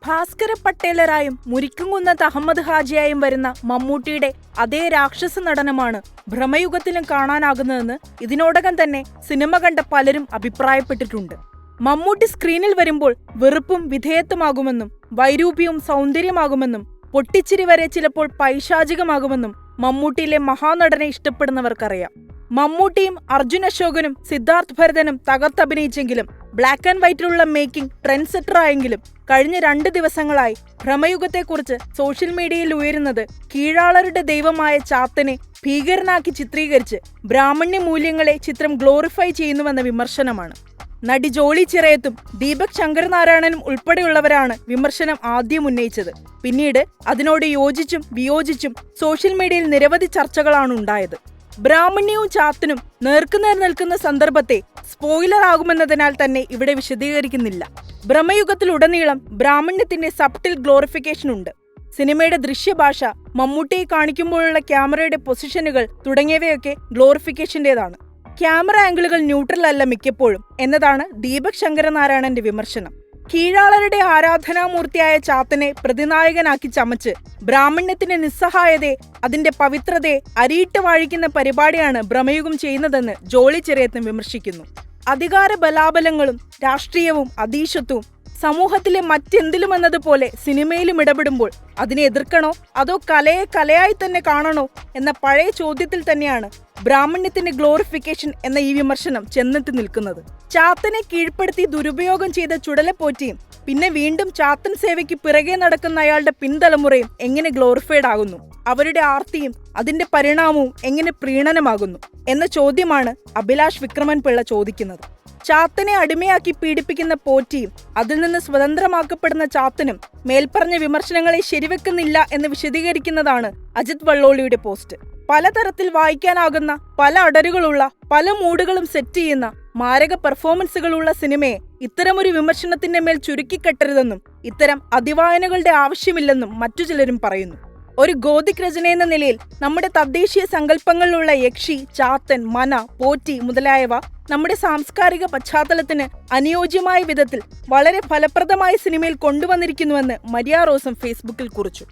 ഭാസ്കര പട്ടേലരായും മുരിക്കുംകുന്നത്ത് അഹമ്മദ് ഹാജിയായും വരുന്ന മമ്മൂട്ടിയുടെ അതേ രാക്ഷസ നടനമാണ് ഭ്രമയുഗത്തിലും കാണാനാകുന്നതെന്ന് ഇതിനോടകം തന്നെ സിനിമ കണ്ട പലരും അഭിപ്രായപ്പെട്ടിട്ടുണ്ട്. മമ്മൂട്ടി സ്ക്രീനിൽ വരുമ്പോൾ വെറുപ്പും വിധേയത്വമാകുമെന്നും വൈരൂപ്യവും സൗന്ദര്യമാകുമെന്നും പൊട്ടിച്ചിരി വരെ ചിലപ്പോൾ പൈശാചികമാകുമെന്നും മമ്മൂട്ടിയിലെ മഹാനടനെ ഇഷ്ടപ്പെടുന്നവർക്കറിയാം. മമ്മൂട്ടിയും അർജുൻ അശോകനും സിദ്ധാർത്ഥ് ഭരതനും തകർത്തഭിനയിച്ചെങ്കിലും ബ്ലാക്ക് ആൻഡ് വൈറ്റിലുള്ള മേക്കിംഗ് ട്രെൻഡ് സെറ്റർ ആയെങ്കിലും കഴിഞ്ഞ 2 ദിവസങ്ങളായി ഭ്രമയുഗത്തെക്കുറിച്ച് സോഷ്യൽ മീഡിയയിൽ ഉയരുന്നത് കീഴാളരുടെ ദൈവമായ ചാത്തനെ ഭീകരനാക്കി ചിത്രീകരിച്ച് ബ്രാഹ്മണ്യ മൂല്യങ്ങളെ ചിത്രം ഗ്ലോറിഫൈ ചെയ്യുന്നുവെന്ന വിമർശനമാണ്. നടി ജോളി ചിറയത്തും ദീപക് ശങ്കരനാരായണനും ഉൾപ്പെടെയുള്ളവരാണ് വിമർശനം ആദ്യം ഉന്നയിച്ചത്. പിന്നീട് അതിനോട് യോജിച്ചും വിയോജിച്ചും സോഷ്യൽ മീഡിയയിൽ നിരവധി ചർച്ചകളാണ് ഉണ്ടായത്. ബ്രാഹ്മണ്യവും ചാത്തനും നേർക്കുനേർ നിൽക്കുന്ന സന്ദർഭത്തെ സ്പോയിലർ ആകുമെന്നതിനാൽ തന്നെ ഇവിടെ വിശദീകരിക്കുന്നില്ല. ഭ്രമയുഗത്തിലുടനീളം ബ്രാഹ്മണ്യത്തിന്റെ സബ്റ്റിൽ ഗ്ലോറിഫിക്കേഷൻ ഉണ്ട്. സിനിമയുടെ ദൃശ്യഭാഷ, മമ്മൂട്ടിയെ കാണിക്കുമ്പോഴുള്ള ക്യാമറയുടെ പൊസിഷനുകൾ തുടങ്ങിയവയൊക്കെ ഗ്ലോറിഫിക്കേഷന്റേതാണ്. ക്യാമറ ആംഗിളുകൾ ന്യൂട്രൽ അല്ല മിക്കപ്പോഴും എന്നതാണ് ദീപക് ശങ്കരനാരായണന്റെ വിമർശനം. കീഴാളരുടെ ആരാധനാമൂർത്തിയായ ചാത്തനെ പ്രതിനായകനാക്കി ചമച്ച് ബ്രാഹ്മണ്യത്തിന്റെ നിസ്സഹായതയെ, അതിന്റെ പവിത്രതയെ അരിയിട്ട് വാഴിക്കുന്ന പരിപാടിയാണ് ഭ്രമയുഗം ചെയ്യുന്നതെന്ന് ജോളി ചിറയത്തും വിമർശിക്കുന്നു. അധികാര ബലാബലങ്ങളും രാഷ്ട്രീയവും അതീശത്വവും സമൂഹത്തിലെ മറ്റെന്തിലുമെന്നതുപോലെ സിനിമയിലും ഇടപെടുമ്പോൾ അതിനെ എതിർക്കണോ അതോ കലയെ കലയായി തന്നെ കാണണോ എന്ന പഴയ ചോദ്യത്തിൽ തന്നെയാണ് ബ്രാഹ്മണ്യത്തിന്റെ ഗ്ലോറിഫിക്കേഷൻ എന്ന ഈ വിമർശനം ചെന്നെത്തി നിൽക്കുന്നത്. ചാത്തനെ കീഴ്പ്പെടുത്തി ദുരുപയോഗം ചെയ്ത ചുടലപ്പോറ്റിയും പിന്നെ വീണ്ടും ചാത്തൻ സേവയ്ക്ക് പിറകെ നടക്കുന്ന അയാളുടെ പിൻതലമുറയും എങ്ങനെ ഗ്ലോറിഫൈഡ് ആകുന്നു? അവരുടെ ആർത്തിയും അതിന്റെ പരിണാമവും എങ്ങനെ പ്രീണനമാകുന്നു എന്ന ചോദ്യമാണ് അഭിലാഷ് വിക്രമൻ പിള്ള ചോദിക്കുന്നത്. ചാത്തനെ അടിമയാക്കി പീഡിപ്പിക്കുന്ന പോറ്റിയും അതിൽ നിന്ന് സ്വതന്ത്രമാക്കപ്പെടുന്ന ചാത്തനും മേൽപ്പറഞ്ഞ വിമർശനങ്ങളെ ശരിവെക്കുന്നില്ല എന്ന് വിശദീകരിക്കുന്നതാണ് അജിത് വള്ളോളിയുടെ പോസ്റ്റ്. പലതരത്തിൽ വായിക്കാനാകുന്ന പല അടരുകളുള്ള പല മൂഡുകളും സെറ്റ് ചെയ്യുന്ന മാരക പെർഫോമൻസുകളുള്ള സിനിമയെ ഇത്തരമൊരു വിമർശനത്തിന്റെ മേൽ ചുരുക്കിക്കെട്ടരുതെന്നും ഇത്തരം അതിവായനകളുടെ ആവശ്യമില്ലെന്നും മറ്റു ചിലരും പറയുന്നു. ഒരു ഗോതിക് രചനയെന്ന നിലയിൽ നമ്മുടെ തദ്ദേശീയ സങ്കല്പങ്ങളിലുള്ള യക്ഷി, ചാത്തൻ, മന, പോറ്റി മുതലായവ നമ്മുടെ സാംസ്കാരിക പശ്ചാത്തലത്തിന് അനുയോജ്യമായ വിധത്തിൽ വളരെ ഫലപ്രദമായ സിനിമയിൽ കൊണ്ടുവന്നിരിക്കുന്നുവെന്ന് മരിയ റോസം ഫേസ്ബുക്കിൽ കുറിച്ചു.